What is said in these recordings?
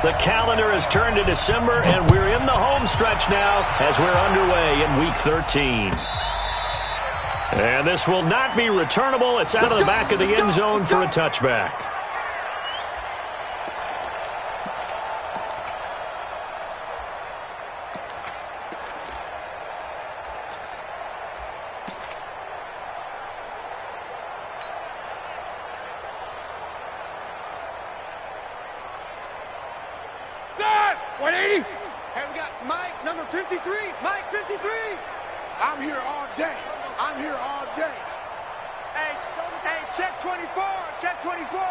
The calendar has turned to December, and we're in the home stretch now as we're underway in Week 13. And this will not be returnable. It's out of the back of the end zone for a touchback. Number 53, Mike 53. I'm here all day. I'm here all day. Hey, check 24, check 24.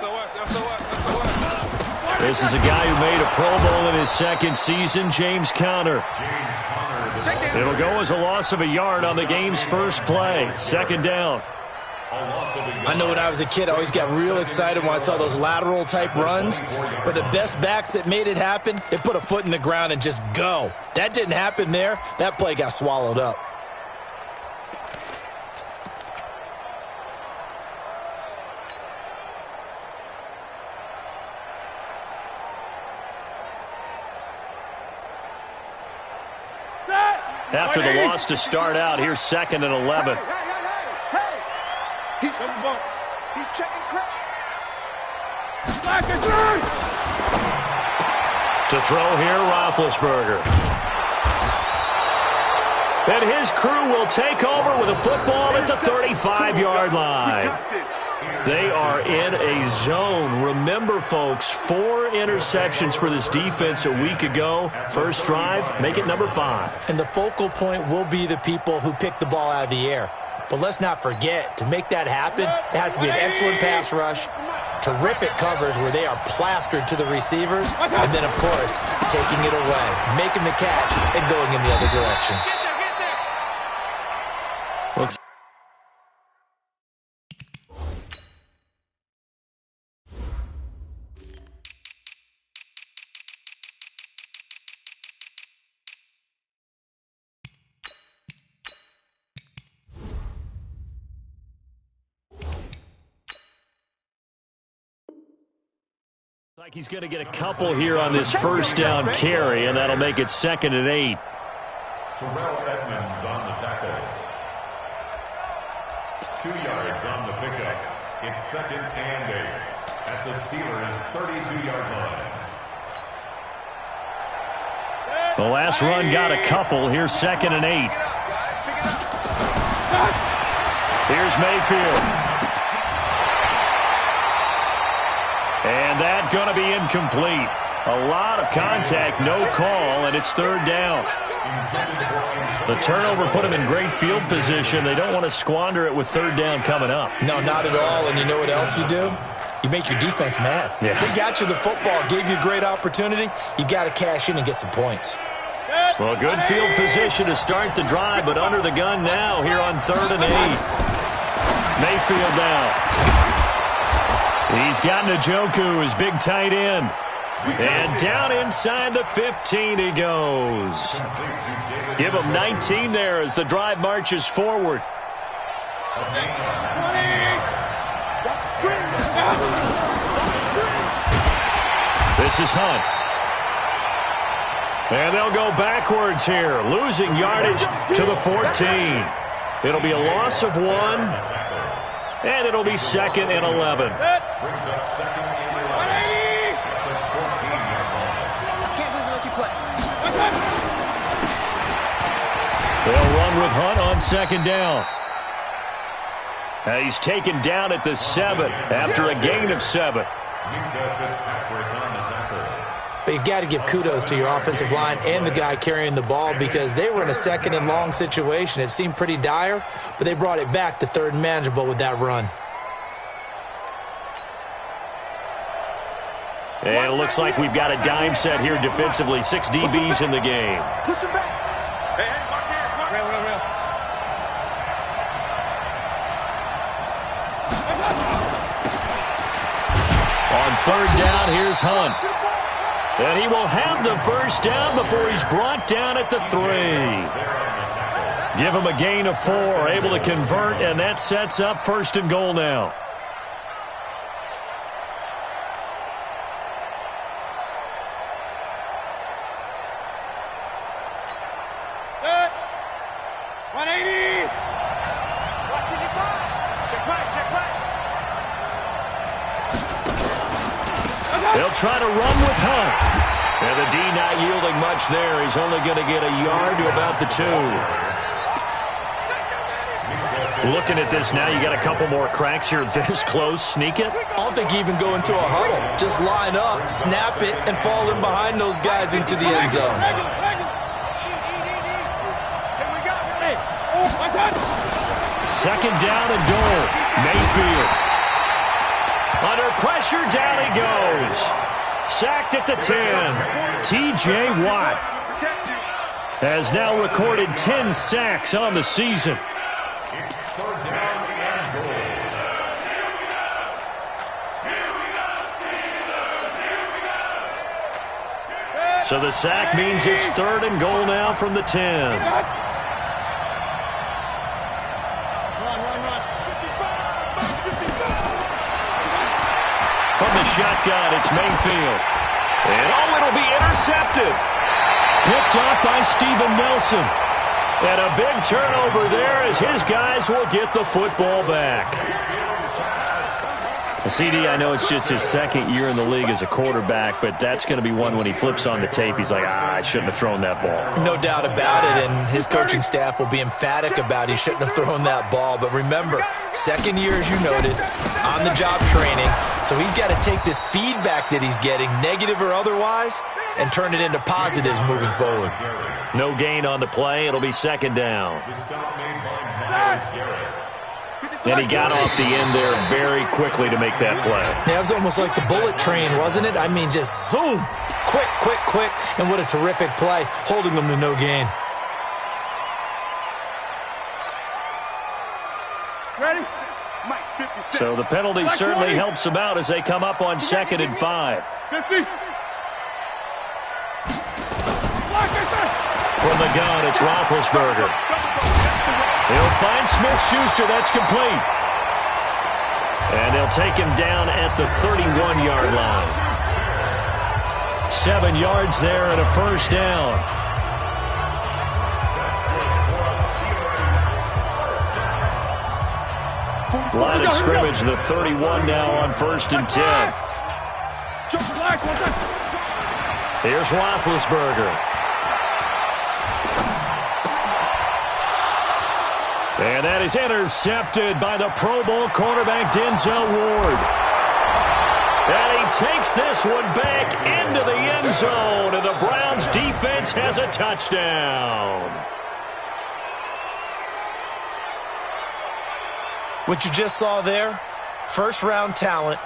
SOS. This is a guy who made a Pro Bowl in his second season, James Conner. It'll go as a loss of a yard on the game's first play. Second down. I know when I was a kid, I always got real excited when I saw those lateral-type runs. But the best backs that made it happen, they put a foot in the ground and just go. That didn't happen there. That play got swallowed up. After the loss to start out, here's 2nd and 11. He's on the ball. He's checking crack. To throw here, Roethlisberger. And his crew will take over with a football at the 35-yard line. They are in a zone. Remember, folks, 4 interceptions for this defense a week ago. First drive, make it number 5. And the focal point will be the people who pick the ball out of the air. But let's not forget, to make that happen, it has to be an excellent pass rush, terrific coverage where they are plastered to the receivers, and then, of course, taking it away, making the catch, and going in the other direction. Like he's going to get a couple here on this first down carry, and that'll make it 2nd and 8. Terrell Edmonds on the tackle. 2 yards on the pickup. It's 2nd and 8 at the Steelers' 32-yard line. The last run got a couple. Here's 2nd and 8. Here's Mayfield. And that's going to be incomplete. A lot of contact, no call, and it's 3rd down. The turnover put them in great field position. They don't want to squander it with 3rd down coming up. No, not at all. And you know what else you do? You make your defense mad. Yeah. They got you the football, gave you a great opportunity. You got to cash in and get some points. Well, good field position to start the drive, but under the gun now here on 3rd and 8. Mayfield now. He's got Njoku, his big tight end. And down inside the 15 he goes. Give him 19 there as the drive marches forward. This is Hunt. And they'll go backwards here, losing yardage to the 14. It'll be a loss of 1. And it'll be 2nd and 11. I can't believe they let you play. They'll run with Hunt on 2nd down. Now he's taken down at the 7 after a gain of 7. But you got to give kudos to your offensive line and the guy carrying the ball because they were in a 2nd and long situation. It seemed pretty dire, but they brought it back to 3rd and manageable with that run. And it looks like we've got a dime set here defensively. 6 DBs in the game. Push him back. Hey, watch it. On 3rd down, here's Hunt. And he will have the first down before he's brought down at the 3. Give him a gain of 4, able to convert, and that sets up 1st and goal now. 180. Watching your back. Check back, check back. They'll try to run with Hunt. And the D not yielding much there. He's only going to get a yard to about the 2. Looking at this now, you got a couple more cracks here this close. Sneak it. I don't think you even go into a huddle. Just line up, snap it, and fall in behind those guys into the end zone. Second down and goal. Mayfield. Under pressure, down he goes. Sacked at the 10. T.J. Watt has now recorded 10 sacks on the season. It's third down and goal. So the sack means it's third and goal now from the 10. From the shotgun, it's Mayfield. And it'll be intercepted. Picked off by Steven Nelson. And a big turnover there as his guys will get the football back. CD, I know it's just his second year in the league as a quarterback, but that's going to be one when he flips on the tape. He's like, I shouldn't have thrown that ball. No doubt about it, and his coaching staff will be emphatic about he shouldn't have thrown that ball. But remember, second year, as you noted, on-the-job training. So he's got to take this feedback that he's getting, negative or otherwise, and turn it into positives moving forward. No gain on the play. It'll be second down. The stop made by Myles Garrett. And he got off the end there very quickly to make that play. Yeah, it was almost like the bullet train, wasn't it? I mean, just zoom, quick, quick, quick, and what a terrific play, holding them to no gain. Ready? So the penalty certainly helps them out as they come up on 2nd and 5. 50. From the gun, it's Roethlisberger. He'll find Smith-Schuster. That's complete. And they'll take him down at the 31-yard line. 7 yards there and a first down. Line of scrimmage, the 31 now on 1st and 10. Here's Roethlisberger. And that is intercepted by the Pro Bowl cornerback Denzel Ward. And he takes this one back into the end zone, and the Browns defense has a touchdown. What you just saw there, first-round talent,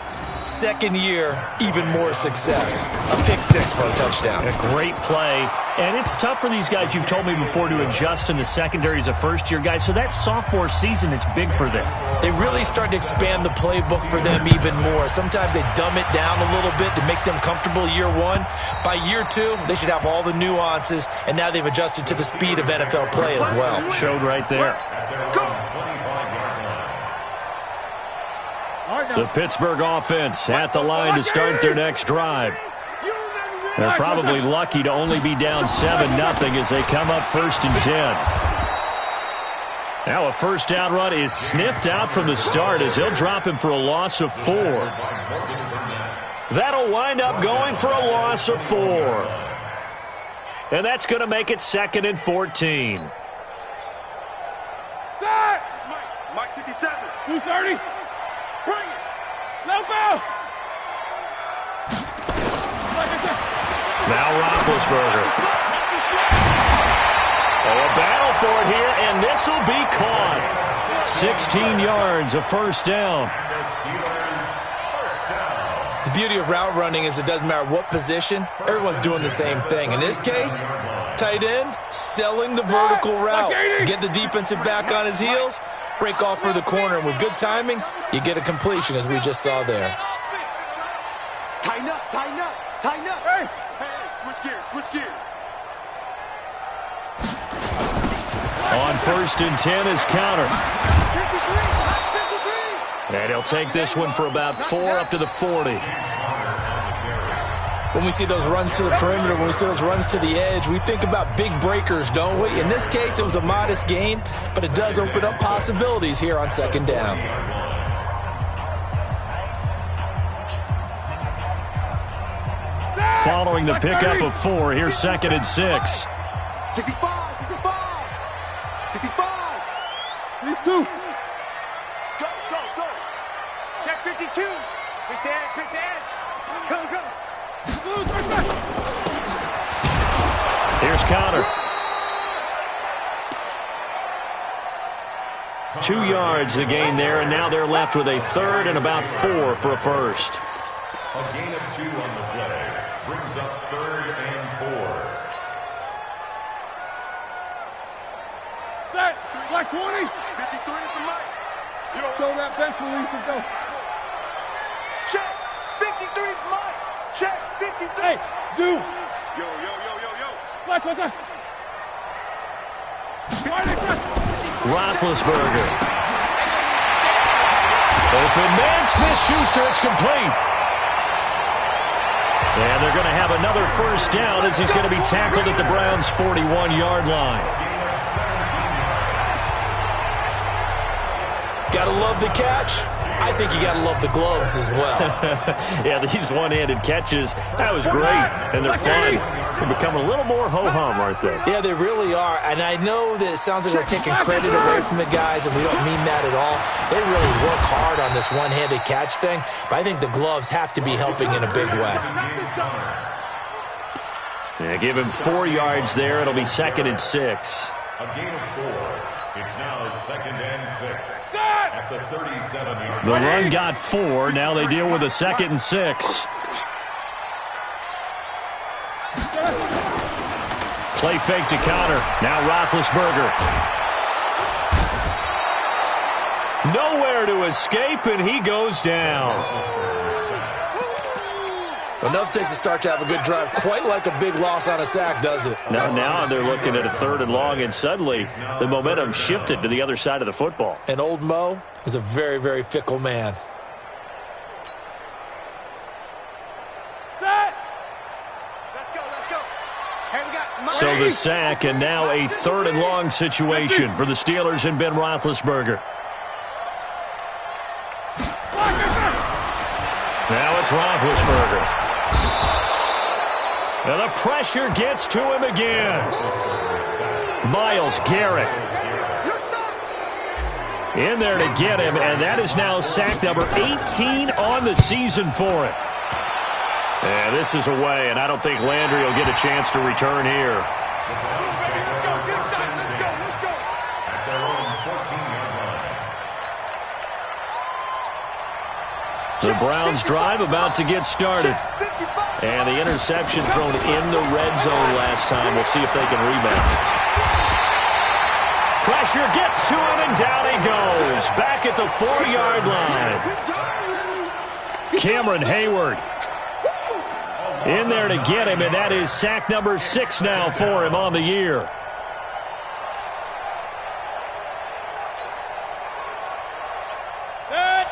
second year, even more success. A pick-6 for a touchdown. A great play. And it's tough for these guys, you've told me before, to adjust in the secondary as a first-year guy. So that sophomore season, it's big for them. They really start to expand the playbook for them even more. Sometimes they dumb it down a little bit to make them comfortable year 1. By year 2, they should have all the nuances, and now they've adjusted to the speed of NFL play as well. Showed right there. The Pittsburgh offense at the line to start their next drive. They're probably lucky to only be down 7-0 as they come up 1st and 10. Now a first down run is sniffed out from the start as he'll drop him for a loss of 4. That'll wind up going for a loss of 4. And that's going to make it 2nd and 14. Mike 57. 230. Bring it. No foul. Now Roethlisberger. Oh, a battle for it here, and this will be caught. 16 yards, a first down. The beauty of route running is it doesn't matter what position, everyone's doing the same thing. In this case, tight end, selling the vertical route. Get the defensive back on his heels, break off for the corner, and with good timing, you get a completion as we just saw there. Tighten up, tighten up, tighten up. Hey, switch gears, switch gears. On 1st and 10 is counter. 53. And he'll take this one for about 4 up to the 40. When we see those runs to the perimeter, when we see those runs to the edge, we think about big breakers, don't we? In this case, it was a modest gain, but it does open up possibilities here on second down. Following the pickup of 4, here's 2nd and 6. 65, 65, 65. Please do. Go, go, go. Check 52. Pick the edge. Go, go. Here's Conner. 2 yards the gain there, and now they're left with a 3rd and about 4 for a first. A gain of 2 on the play brings up 3rd and 4. Set. Black 20. 53 is the mic. You don't show that bench release and go. Check. 53 is mic. Check. 53. Hey, zoom. Yo, yo, yo, yo, yo. Black, what's that? Roethlisberger. Open man, Smith-Schuster, it's complete. And they're going to have another first down as he's going to be tackled at the Browns' 41-yard line. Gotta love the catch. I think you gotta love the gloves as well. Yeah, these one-handed catches, that was great. And they're fun. They're becoming a little more ho-hum, aren't they? Yeah, they really are. And I know that it sounds like we're taking credit away from the guys, and we don't mean that at all. They really work hard on this one-handed catch thing, but I think the gloves have to be helping in a big way. Yeah, give him 4 yards there. It'll be 2nd and 6. A gain of 4. It's now 2nd and 6 at the 37-yard line. The run got 4. Now they deal with a 2nd and 6. Play fake to Conner. Now Roethlisberger. Nowhere to escape, and he goes down. Enough takes a start to have a good drive. Quite like a big loss on a sack, does it? Now they're looking at a 3rd and long, and suddenly the momentum shifted to the other side of the football. And old Mo is a very, very fickle man. Let's go, let's go. Hey, we got So the sack, and now a 3rd and long situation for the Steelers and Ben Roethlisberger. Now it's Roethlisberger. And the pressure gets to him again. Myles Garrett in there to get him, and that is now sack number 18 on the season for him. And this is away, and I don't think Landry will get a chance to return here. The Browns drive about to get started. And the interception thrown in the red zone last time. We'll see if they can rebound. Pressure gets to him, and down he goes. Back at the 4-yard line. Cameron Hayward in there to get him, and that is sack number 6 now for him on the year.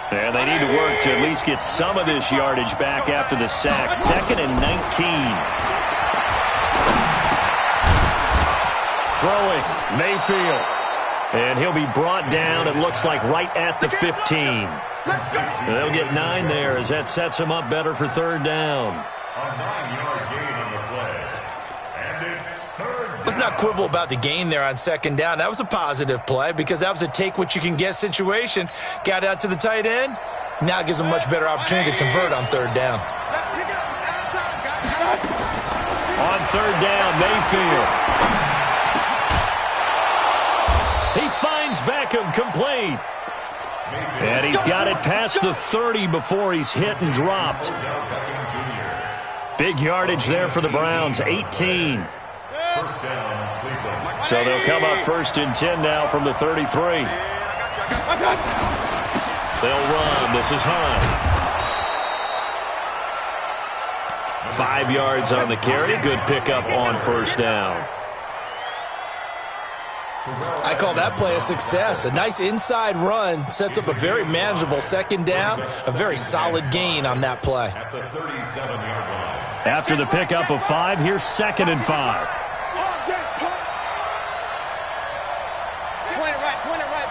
And they need to work to at least get some of this yardage back after the sack. 2nd and 19. Throwing, Mayfield. And he'll be brought down, it looks like, right at the 15. And they'll get 9 there as that sets them up better for 3rd down. A 9-yard gain on the play. And it's 3rd down. Let's not quibble about the gain there on 2nd down. That was a positive play because that was a take-what-you-can-get situation. Got out to the tight end. Now it gives them a much better opportunity to convert on 3rd down. On 3rd down, Mayfield. He finds Beckham complete. And he's got it past the 30 before he's hit and dropped. Big yardage there for the Browns, 18. First down, Cleveland. So they'll come up 1st and 10 now from the 33. They'll run. This is Hunt. 5 yards on the carry. Good pickup on 1st down. I call that play a success. A nice inside run sets up a very manageable second down, a very solid gain on that play. At the 37-yard line. After the pickup of 5, here's 2nd and 5.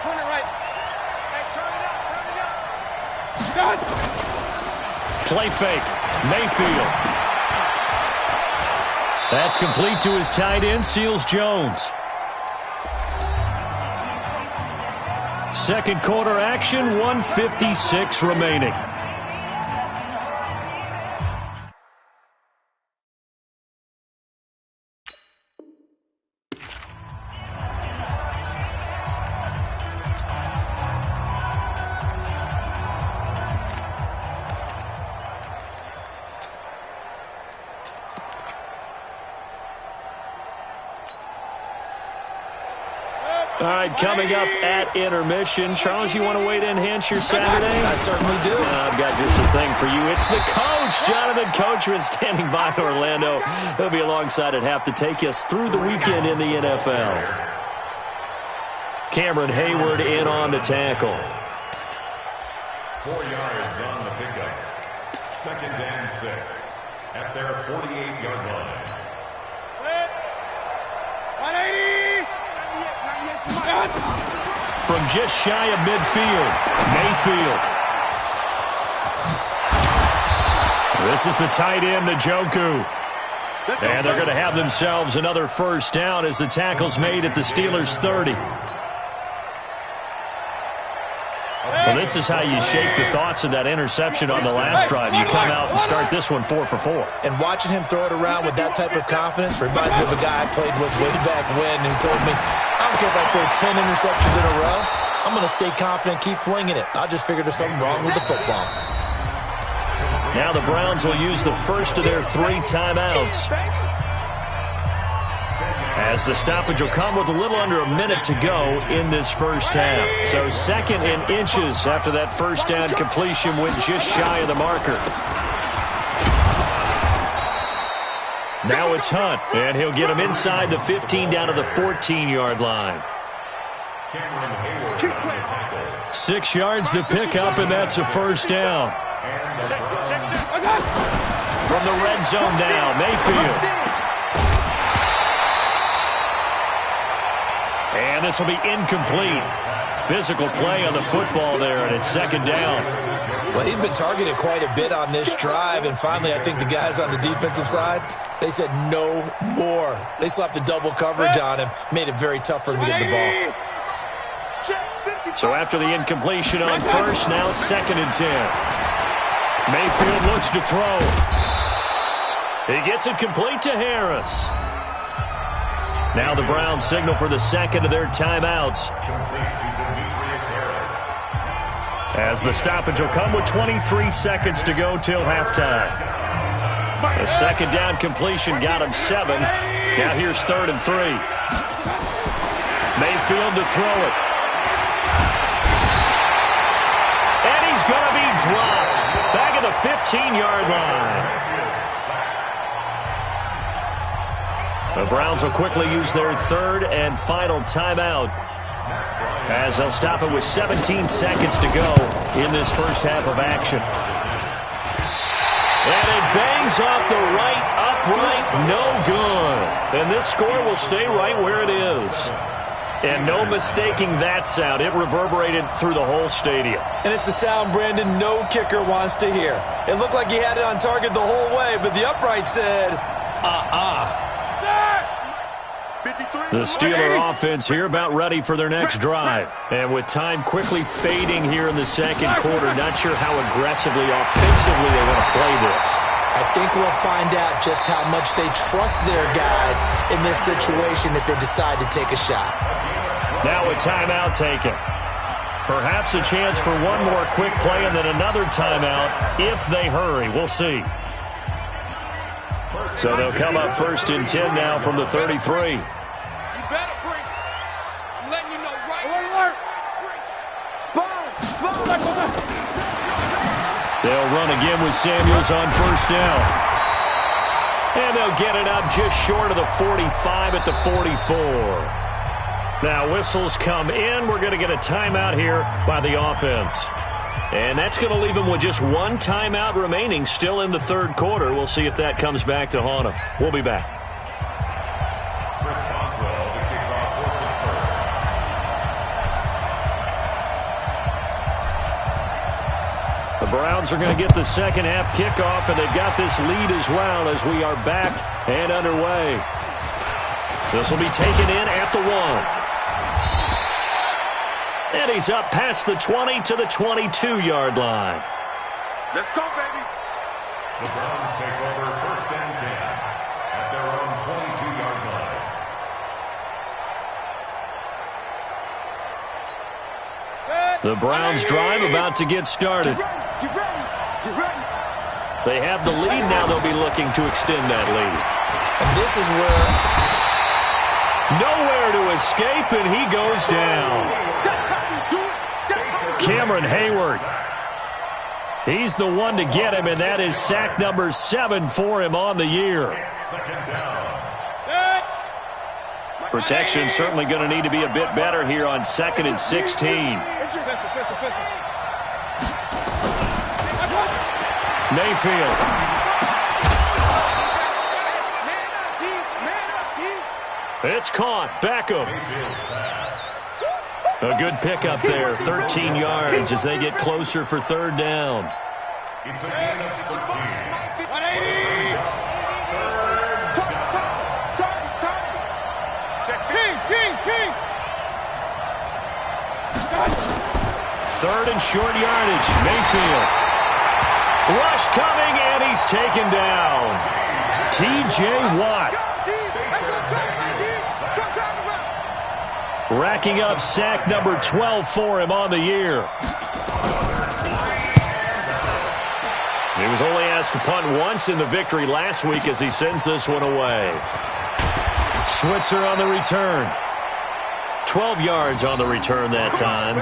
Point it right. Hey, turn it up. Play fake. Mayfield. That's complete to his tight end, Seals-Jones. Second quarter action, 1:56 remaining. All right, coming up at intermission. Charles, you want to wait to enhance your Saturday? I certainly do. I've got just a thing for you. It's the coach, Jonathan Coachman, standing by in Orlando. He'll be alongside at half to take us through the weekend in the NFL. Cameron Hayward in on the tackle. 4 yards on the pickup. 2nd and 6 at their 48-yard line. 180. From just shy of midfield, Mayfield. This is the tight end, Njoku. And they're going to have themselves another first down as the tackle's made at the Steelers' 30. Well, this is how you shake the thoughts of that interception on the last drive. You come out and start this one 4 for 4. And watching him throw it around with that type of confidence reminds me of a guy I played with way back when who told me, I don't care if I throw 10 interceptions in a row. I'm going to stay confident, keep flinging it. I just figured there's something wrong with the football. Now the Browns will use the first of their 3 timeouts, as the stoppage will come with a little under a minute to go in this first half. So 2nd and inches after that first down completion went just shy of the marker. Now it's Hunt, and he'll get him inside the 15 down to the 14-yard line. 6 yards the pickup, and that's a first down. From the red zone now, Mayfield. And this will be incomplete. Physical play on the football there, and it's 2nd down. Well, he'd been targeted quite a bit on this drive, and finally I think the guys on the defensive side, they said no more. They slapped the double coverage on him, made it very tough for him to get the ball. So after the incompletion on first, now 2nd and 10. Mayfield looks to throw. He gets it complete to Harris. Now the Browns signal for the 2nd of their timeouts, as the stoppage will come with 23 seconds to go till halftime. The 2nd down completion got him 7. Now here's 3rd and 3. Mayfield to throw it. And he's going to be dropped back at the 15-yard line. The Browns will quickly use their 3rd and final timeout, as they'll stop it with 17 seconds to go in this first half of action. And it bangs off the right upright, no good. And this score will stay right where it is. And no mistaking that sound. It reverberated through the whole stadium. And it's the sound Brandon no kicker wants to hear. It looked like he had it on target the whole way, but the upright said, The Steeler offense here about ready for their next drive. And with time quickly fading here in the 2nd quarter, not sure how aggressively, offensively they want to play this. I think we'll find out just how much they trust their guys in this situation if they decide to take a shot. Now a timeout taken. Perhaps a chance for one more quick play and then another timeout if they hurry. We'll see. So they'll come up 1st and 10 now from the 33. They'll run again with Samuels on 1st down. And they'll get it up just short of the 45 at the 44. Now whistles come in. We're going to get a timeout here by the offense. And that's going to leave them with just one timeout remaining still in the third quarter. We'll see if that comes back to haunt them. We'll be back. Chris Boswell to kick off for Pittsburgh. The Browns are going to get the second half kickoff, and they've got this lead as well as we are back and underway. This will be taken in at the 1. And he's up past the 20 to the 22-yard line. Let's go, baby. The Browns take over 1st and 10 at their own 22-yard line. The Browns drive about to get started. Get ready. Get ready. They have the lead now. They'll be looking to extend that lead. And this is where nowhere to escape, and he goes down. Cameron Hayward. He's the one to get him, and that is sack number 7 for him on the year. Second down. Protection certainly going to need to be a bit better here on 2nd and 16. Mayfield. It's caught. Beckham. A good pickup there. 13 yards as they get closer for 3rd down. It's a gain of 13. 180. Check King. 3rd and short yardage. Mayfield. Rush coming, and he's taken down. T.J. Watt. Racking up sack number 12 for him on the year. He was only asked to punt once in the victory last week as he sends this one away. Switzer on the return. 12 yards on the return that time.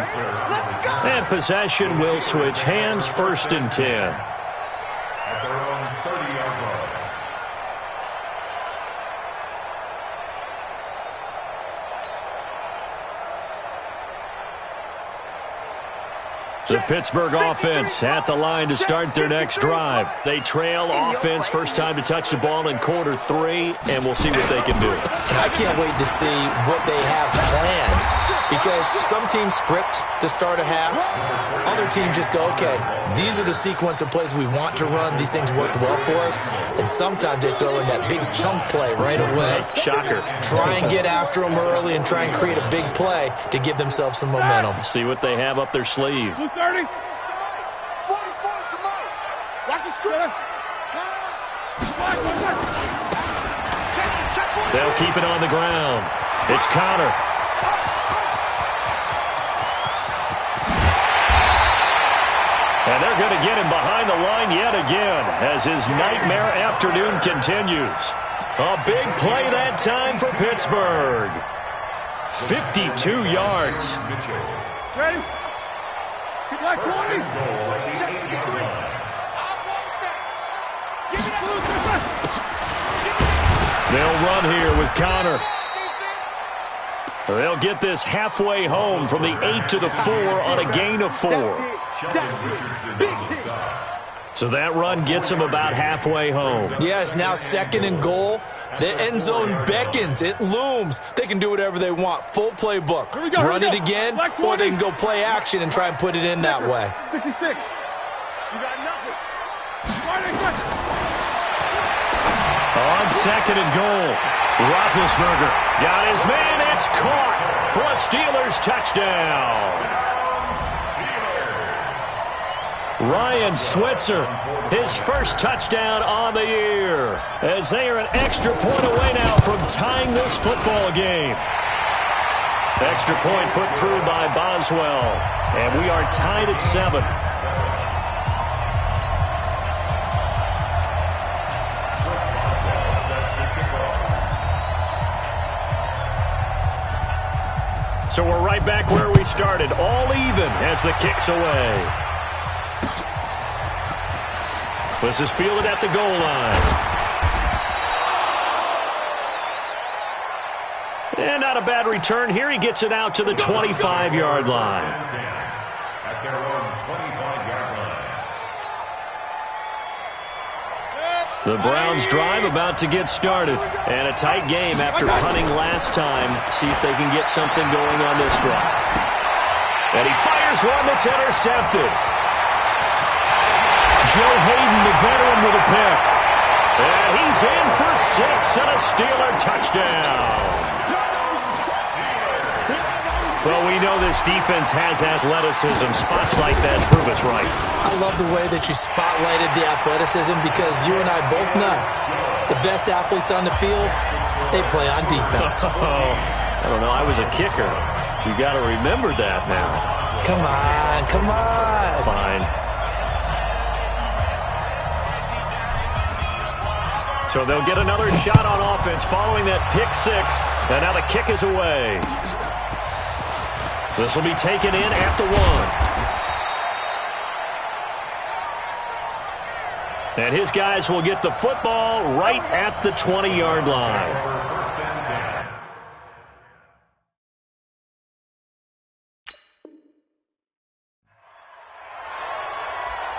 And possession will switch hands, 1st and 10. At their own 30-yard line. The Pittsburgh offense at the line to start their next drive. They trail offense, first time to touch the ball in quarter 3, and we'll see what they can do. And I can't wait to see what they have planned, because some teams script to start a half. Other teams just go, okay, these are the sequence of plays we want to run. These things worked well for us. And sometimes they throw in that big chunk play right away. Shocker. Try and get after them early and try and create a big play to give themselves some momentum. See what they have up their sleeve. 30. 44 to Mike. Watch the screen. They'll keep it on the ground. It's Connor. And they're going to get him behind the line yet again as his nightmare afternoon continues. A big play that time for Pittsburgh. 52 yards. Ready? Get like 20. They'll run here with Connor. They'll get this halfway home from the 8 to the 4 on a gain of 4. So that run gets them about halfway home. Yeah, it's now 2nd and goal. The end zone beckons. It looms. They can do whatever they want. Full playbook. Run it again, or they can go play action and try and put it in that way. 66. You got nothing. On 2nd and goal, Roethlisberger got his man. It's caught for a Steelers touchdown. Ryan Switzer, his first touchdown on the year, as they are an extra point away now from tying this football game. Extra point put through by Boswell, and we are tied at 7. So we're right back where we started, all even as the kick's away. This is fielded at the goal line. And not a bad return here. He gets it out to the 25-yard line. At their own 25-yard line. The Browns drive about to get started. And a tight game after punting last time. See if they can get something going on this drive. And he fires one that's intercepted. Joe Hayden, the veteran, with a pick. And he's in for 6 and a Steeler touchdown. Well, we know this defense has athleticism. Spots like that prove us right. I love the way that you spotlighted the athleticism because you and I both know the best athletes on the field, they play on defense. I don't know. I was a kicker. You got to remember that now. Come on, come on. Fine. So they'll get another shot on offense following that pick 6. And now the kick is away. This will be taken in at the 1. And his guys will get the football right at the 20-yard line. First and 10.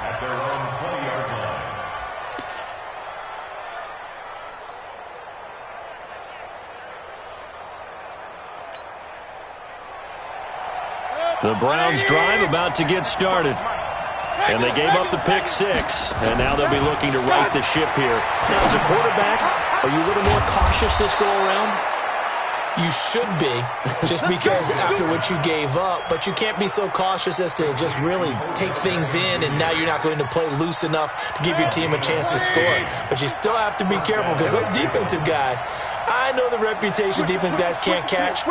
At their own 20-yard line. The Browns drive about to get started. And they gave up the pick 6. And now they'll be looking to right the ship here. Now, as a quarterback, are you a little more cautious this go around? You should be, just because after what you gave up. But you can't be so cautious as to just really take things in, and now you're not going to play loose enough to give your team a chance to score. But you still have to be careful because those defensive guys, I know the reputation defense guys can't catch.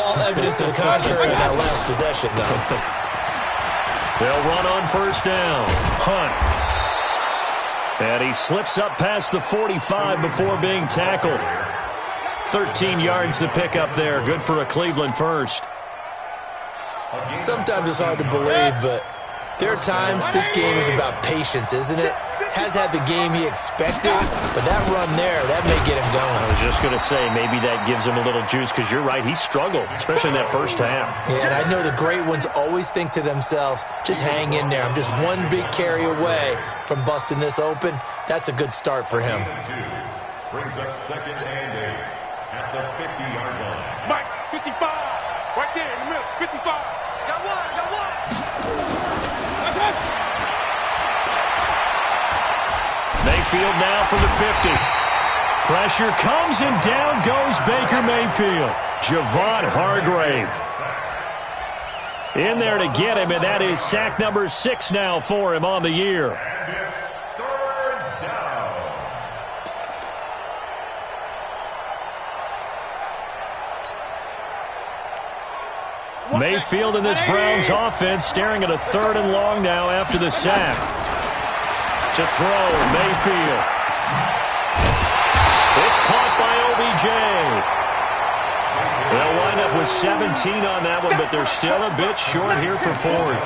All evidence to the contrary in that last possession, though. They'll run on first down. Hunt. And he slips up past the 45 before being tackled. 13 yards to pick up there. Good for a Cleveland first. Sometimes it's hard to believe, but there are times this game is about patience, isn't it? Has had the game he expected, but that run there, that may get him going. I was just going to say, maybe that gives him a little juice, because you're right, he struggled, especially in that first half. Yeah, and I know the great ones always think to themselves, just hang in there. I'm just one big carry away from busting this open. That's a good start for him. Brings up 2nd and 8 at the 50-yard line. Mike, 55. Right there in the middle, 55. Got one. Mayfield now from the 50. Pressure comes and down goes Baker Mayfield. Javon Hargrave in there to get him, and that is sack number 6 now for him on the year. And it's 3rd down. Mayfield in this Browns offense staring at a 3rd and long now after the sack. To throw, Mayfield. It's caught by OBJ. They'll wind up with 17 on that one, but they're still a bit short here for 4th.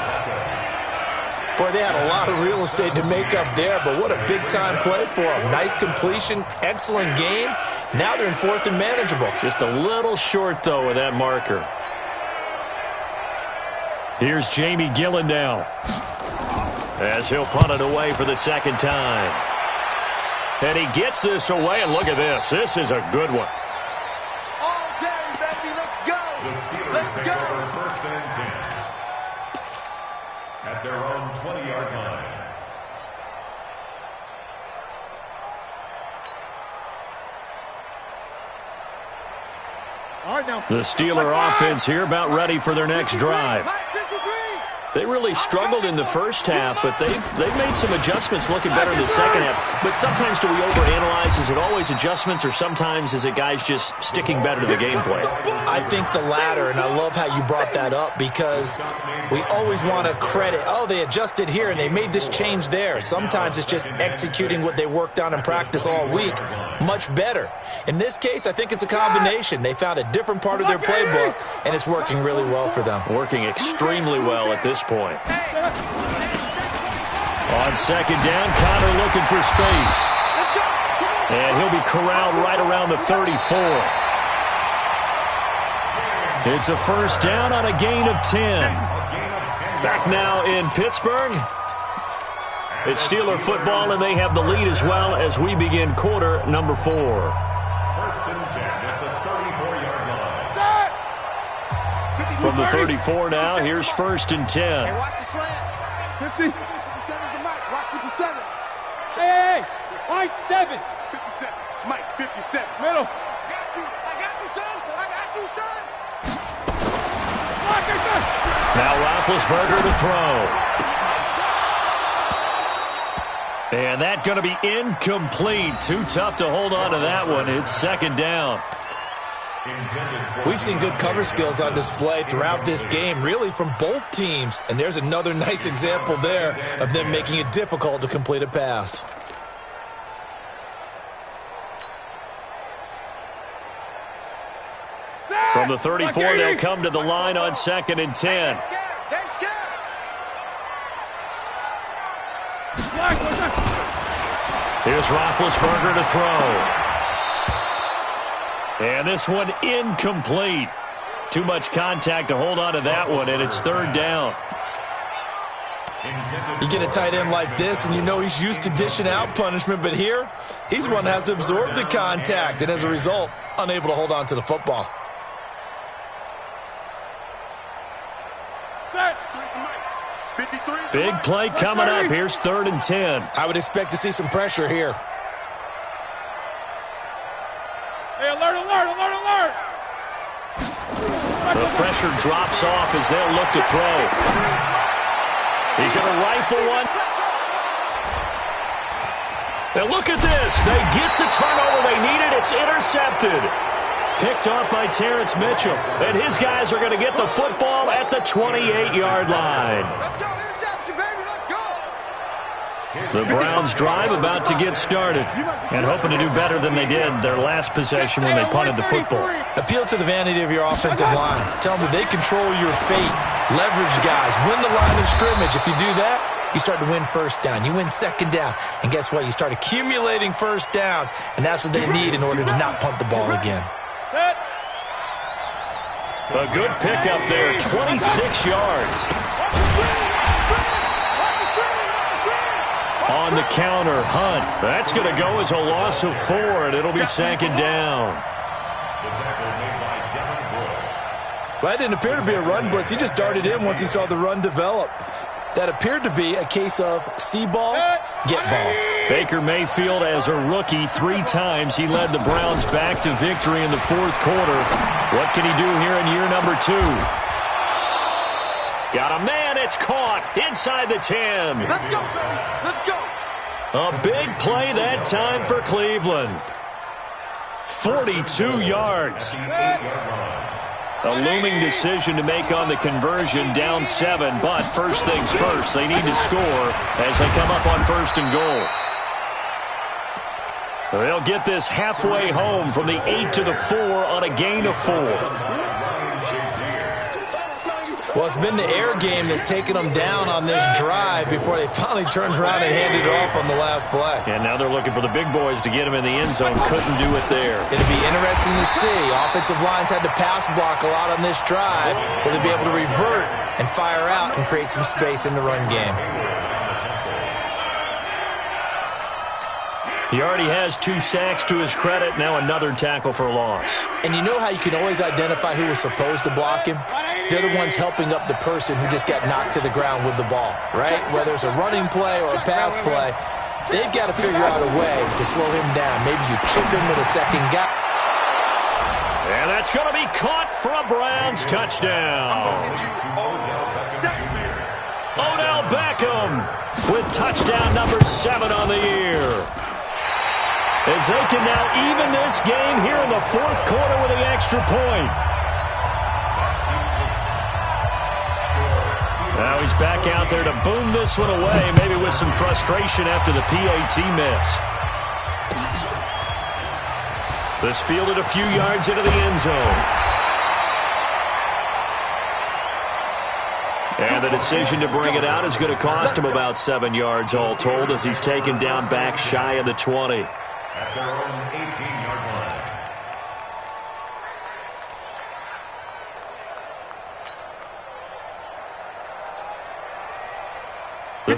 Boy, they had a lot of real estate to make up there, but what a big-time play for them. Nice completion, excellent game. Now they're in 4th and manageable. Just a little short, though, with that marker. Here's Jamie Gillen now, as he'll punt it away for the 2nd time. And he gets this away, and look at this. This is a good one. All day, baby, let's go. The Steelers Let's take go. over 1st and 10 at their own 20-yard line. All right, now. The Steeler offense here about ready for their next drive. They really struggled in the first half, but they've made some adjustments looking better in the second half. But sometimes do we overanalyze? Is it always adjustments, or sometimes is it guys just sticking better to the game plan? I think the latter, and I love how you brought that up because we always want to credit, oh, they adjusted here and they made this change there. Sometimes it's just executing what they worked on in practice all week much better. In this case, I think it's a combination. They found a different part of their playbook, and it's working really well for them. Working extremely well at this point. On 2nd down, Connor looking for space. And he'll be corralled right around the 34. It's a first down on a gain of 10. Back now in Pittsburgh. It's Steeler football, and they have the lead as well as we begin quarter number 4. First and 10 at the 34-yard line. From the 34 now, here's first and 10. Hey, watch the slant. 50. 57's a Mike. Watch 57. Hey, why 7? 57. Mike, 57. Middle. I got you, son. I got you, son. Now Roethlisberger to throw. And that's going to be incomplete. Too tough to hold on to that one. It's second down. We've seen good cover skills on display throughout this game, really from both teams. And there's another nice example there of them making it difficult to complete a pass. From the 34, they'll come to the line on second and 10. Here's Roethlisberger to throw. And this one incomplete. Too much contact to hold on to that one, and it's third down. You get a tight end like this, and you know he's used to dishing out punishment, but here, he's the one that has to absorb the contact, and as a result, unable to hold on to the football. Big play coming up. Here's third and 10. I would expect to see some pressure here. Hey, alert, alert, alert, alert. The pressure drops off as they'll look to throw. He's going to rifle one. And look at this. They get the turnover they needed. It's intercepted. Picked off by Terrence Mitchell. And his guys are going to get the football at the 28-yard line. Let's go, interception, baby, let's go. The Browns drive about to get started and hoping to do better than they did their last possession when they punted the football. Appeal to the vanity of your offensive line. Tell them that they control your fate. Leverage guys. Win the line of scrimmage. If you do that, you start to win first down. You win second down. And guess what? You start accumulating first downs. And that's what they need in order to not punt the ball again. A good pickup there, 26 yards. On the counter, Hunt. That's going to go as a loss of 4, and it'll be second down. Well, that didn't appear to be a run blitz. He just darted in once he saw the run develop. That appeared to be a case of see ball, get ball. Baker Mayfield, as a rookie, 3 times he led the Browns back to victory in the fourth quarter. What can he do here in year number 2? Got a man, it's caught inside the 10. Let's go, baby, let's go. A big play that time for Cleveland. 42 yards. A looming decision to make on the conversion, down 7, but first things first, they need to score as they come up on first and goal. They'll get this halfway home from the 8 to the 4 on a gain of 4. Well, it's been the air game that's taken them down on this drive before they finally turned around and handed it off on the last play. And now they're looking for the big boys to get him in the end zone. Couldn't do it there. It'll be interesting to see. Offensive lines had to pass block a lot on this drive. Will they be able to revert and fire out and create some space in the run game? He already has 2 sacks to his credit. Now another tackle for loss. And you know how you can always identify who was supposed to block him? They're the ones helping up the person who just got knocked to the ground with the ball, right? Whether it's a running play or a pass play, they've got to figure out a way to slow him down. Maybe you chip him with a second guy. And that's going to be caught for a Browns touchdown. Odell Beckham with touchdown number 7 on the year. As they can now even this game here in the fourth quarter with the extra point. Now he's back out there to boom this one away, maybe with some frustration after the PAT miss. This fielded a few yards into the end zone. And the decision to bring it out is going to cost him about 7 yards all told as he's taken down back shy of the 20. At their own 18-yard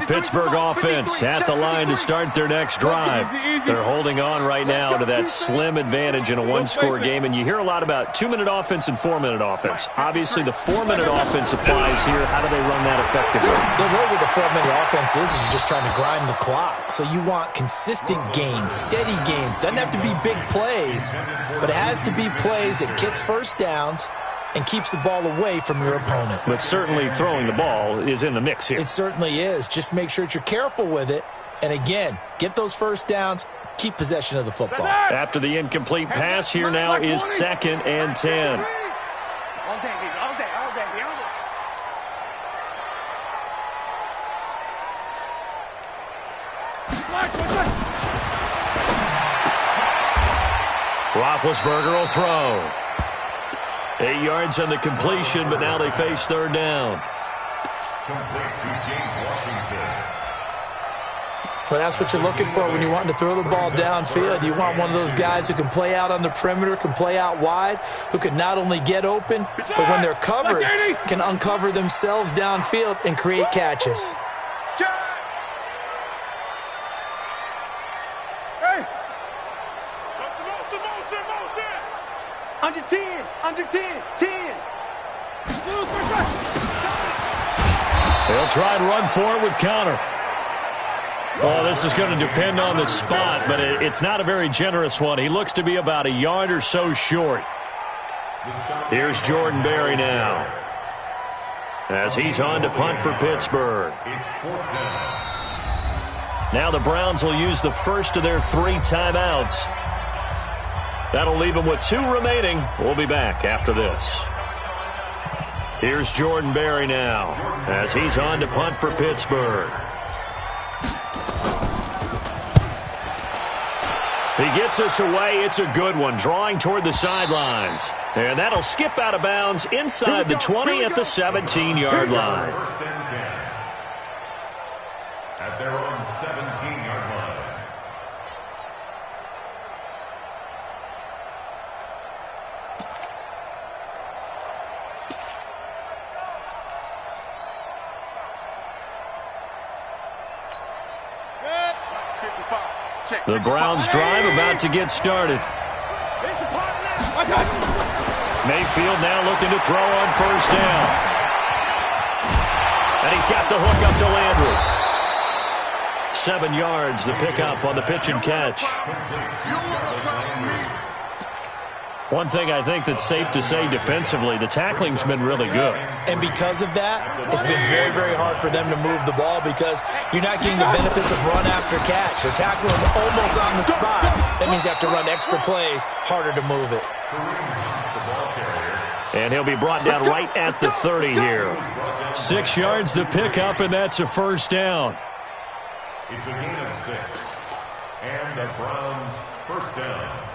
Pittsburgh offense at the line to start their next drive. They're holding on right now to that slim advantage in a one-score game, and you hear a lot about 2-minute offense and 4-minute offense. Obviously, the 4-minute offense applies here. How do they run that effectively? The way with the 4-minute offense is you're just trying to grind the clock. So you want consistent gains, steady gains. Doesn't have to be big plays, but it has to be plays that gets first downs and keeps the ball away from your opponent. But certainly throwing the ball is in the mix here. It certainly is. Just make sure that you're careful with it. And again, get those first downs, keep possession of the football. After the incomplete pass, here now is 2nd and 10. Roethlisberger will throw. 8 yards on the completion, but now they face 3rd down. Complete to James Washington. Well, that's what you're looking for when you're wanting to throw the ball downfield. You want one of those guys who can play out on the perimeter, can play out wide, who can not only get open, but when they're covered, can uncover themselves downfield and create catches. Under 10, under 10, 10. They'll try and run for it with Conner. Well, this is going to depend on the spot, but it's not a very generous one. He looks to be about a yard or so short. Here's Jordan Berry now, as he's on to punt for Pittsburgh. Now the Browns will use the first of their 3 timeouts. That'll leave them with 2 remaining. We'll be back after this. Here's Jordan Berry now, as he's on to punt for Pittsburgh. He gets us away. It's a good one, drawing toward the sidelines. And that'll skip out of bounds inside the 20 at the 17-yard line. First and 10. At their own 17-yard line. The Browns drive about to get started. Mayfield now looking to throw on first down. And he's got the hook up to Landry. 7 yards, the pickup on the pitch and catch. One thing I think that's safe to say defensively, the tackling's been really good. And because of that, it's been very, very hard for them to move the ball because you're not getting the benefits of run after catch. They're tackling almost on the spot. That means you have to run extra plays, harder to move it. And he'll be brought down right at the 30 here. 6 yards the pickup, and that's a first down. It's a gain of 6. And the Browns first down.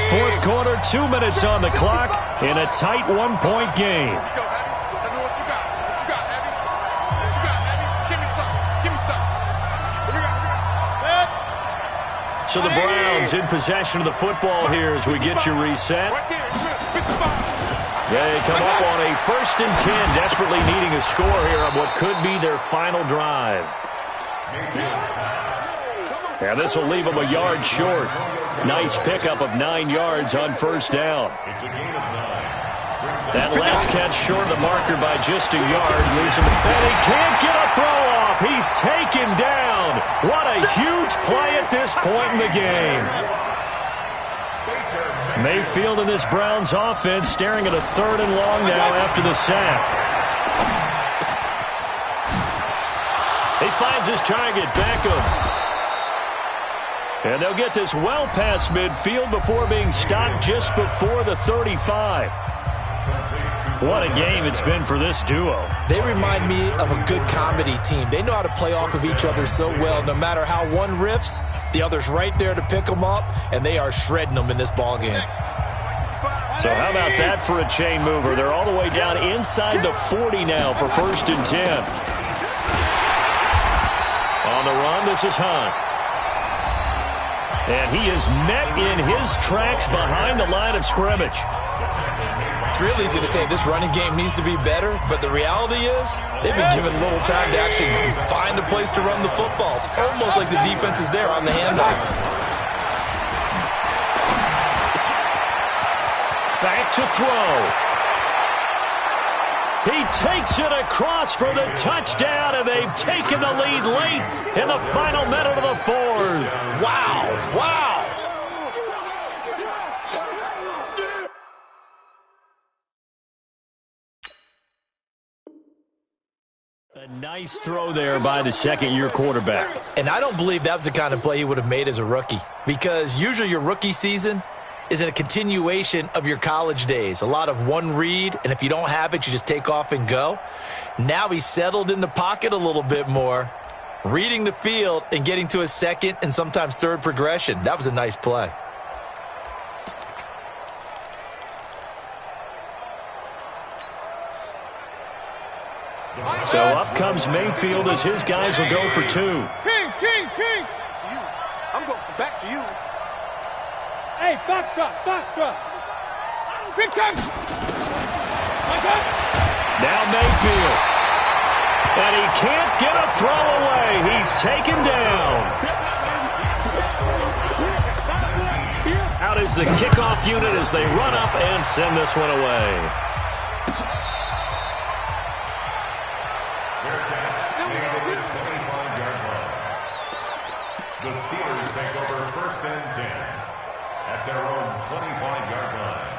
Fourth quarter, 2 minutes on the clock in a tight 1-point game. Let's go, Abby. Tell me what you got. What you got, Abby? What you got, Abby? Give me some. Give me some. What you got? So the Browns in possession of the football here as we get you reset. Right there. 55. They come up on a 1st and 10, desperately needing a score here on what could be their final drive. And this will leave them a yard short. Nice pickup of 9 yards on first down. It's a gain of 9. That last catch short of the marker by just a yard. Leaves him, and he can't get a throw off. He's taken down. What a huge play at this point in the game. Mayfield and this Browns offense staring at a 3rd and long now after the sack. He finds his target, Beckham. And they'll get this well past midfield before being stopped just before the 35. What a game it's been for this duo. They remind me of a good comedy team. They know how to play off of each other so well. No matter how one riffs, the other's right there to pick them up, and they are shredding them in this ball game. So how about that for a chain mover? They're all the way down inside the 40 now for 1st and 10. On the run, this is Hunt. And he is met in his tracks behind the line of scrimmage. It's real easy to say this running game needs to be better, but the reality is they've been given little time to actually find a place to run the football. It's almost like the defense is there on the handoff. Back to throw. He takes it across for the touchdown, and they've taken the lead late in the final minute of the fourth. Wow, wow. A nice throw there by the second-year quarterback. And I don't believe that was the kind of play he would have made as a rookie, because usually your rookie season is a continuation of your college days. A lot of one read, and if you don't have it, you just take off and go. Now he's settled in the pocket a little bit more, reading the field and getting to his second and sometimes third progression. That was a nice play. So up comes Mayfield as his guys will go for two. King. I'm going back to you. Hey, Foxtrot. Big time. Now Mayfield. And he can't get a throw away. He's taken down. Out is the kickoff unit as they run up and send this one away. The Steelers take over 1st and 10 at their own 25-yard line.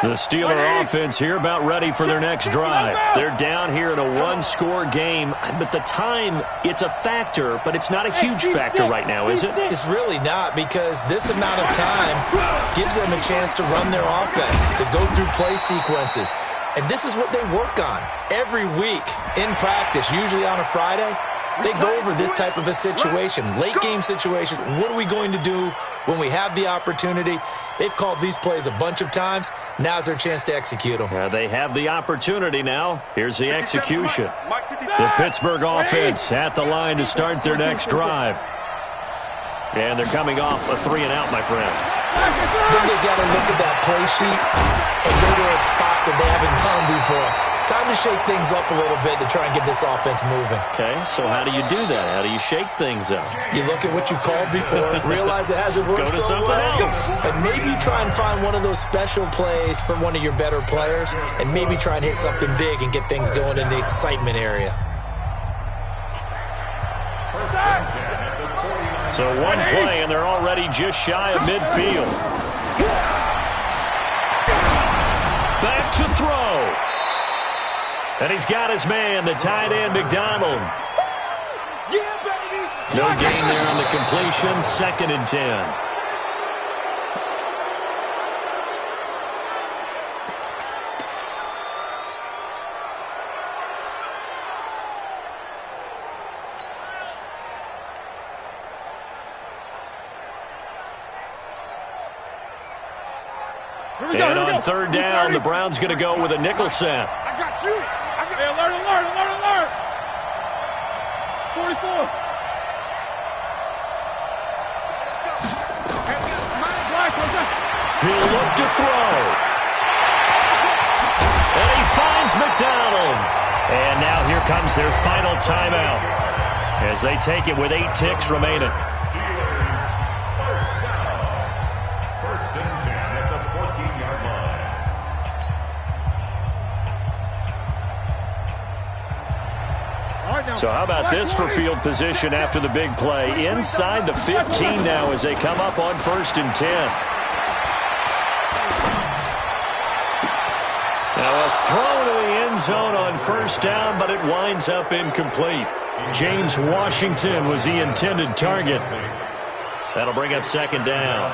The Steeler offense here about ready for their next drive. They're down here in a one-score game, but the time, it's a factor, but it's not a huge factor right now, is it? It's really not, because this amount of time gives them a chance to run their offense, to go through play sequences. And this is what they work on every week in practice, usually on a Friday. They go over this type of a situation, late game situation. What are we going to do when we have the opportunity? They've called these plays a bunch of times. Now's their chance to execute them. They have the opportunity now. Here's the execution. The Pittsburgh offense at the line to start their next drive. And they're coming off a 3-and-out, my friend. Then they got to look at that play sheet and go to a spot that they haven't gone before. Time to shake things up a little bit to try and get this offense moving. Okay, so how do you do that? How do you shake things up? You look at what you called before, realize it hasn't worked Go to so something well, else. and maybe try and find one of those special plays from one of your better players, and maybe try and hit something big and get things going in the excitement area. So one play, and they're already just shy of midfield. Back to throw. And he's got his man, the tight end, McDonald. No gain there on the completion, 2nd and 10. And on 3rd down, the Browns going to go with a nickel set. I got you. Hey, alert. 44. He'll look to throw. And he finds McDonald. And now here comes their final timeout as they take it with 8 ticks remaining. Steelers, 1st down. 1st and 10 at the 14-yard line. So how about this for field position after the big play? Inside the 15 now as they come up on 1st and 10. Now a throw to the end zone on 1st down, but it winds up incomplete. James Washington was the intended target. That'll bring up 2nd down.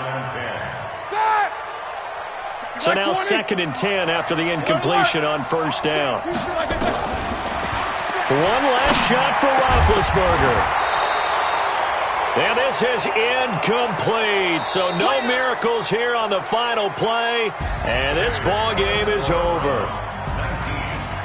So now 2nd and 10 after the incompletion on 1st down. One last shot for Roethlisberger. And this is incomplete. So no miracles here on the final play. And this ball game is over.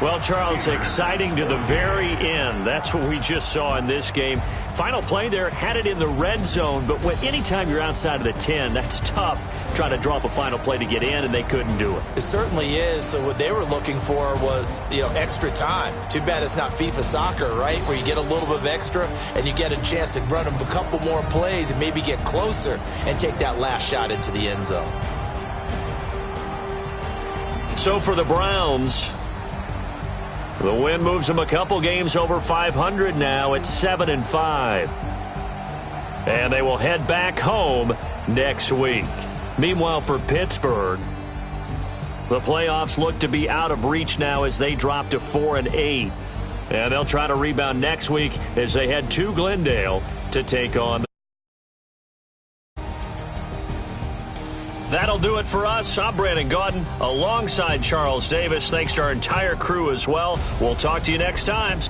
Well, Charles, exciting to the very end. That's what we just saw in this game. Final play there, had it in the red zone, but anytime you're outside of the 10, that's tough trying to draw up a final play to get in, and they couldn't do it. It certainly is. So what they were looking for was, extra time. Too bad it's not FIFA soccer, right, where you get a little bit of extra and you get a chance to run a couple more plays and maybe get closer and take that last shot into the end zone. So for the Browns, the win moves them a couple games over 500 now at 7-5. And they will head back home next week. Meanwhile, for Pittsburgh, the playoffs look to be out of reach now as they drop to 4-8. And they'll try to rebound next week as they head to Glendale to take on. That'll do it for us. I'm Brandon Gaudin alongside Charles Davis. Thanks to our entire crew as well. We'll talk to you next time.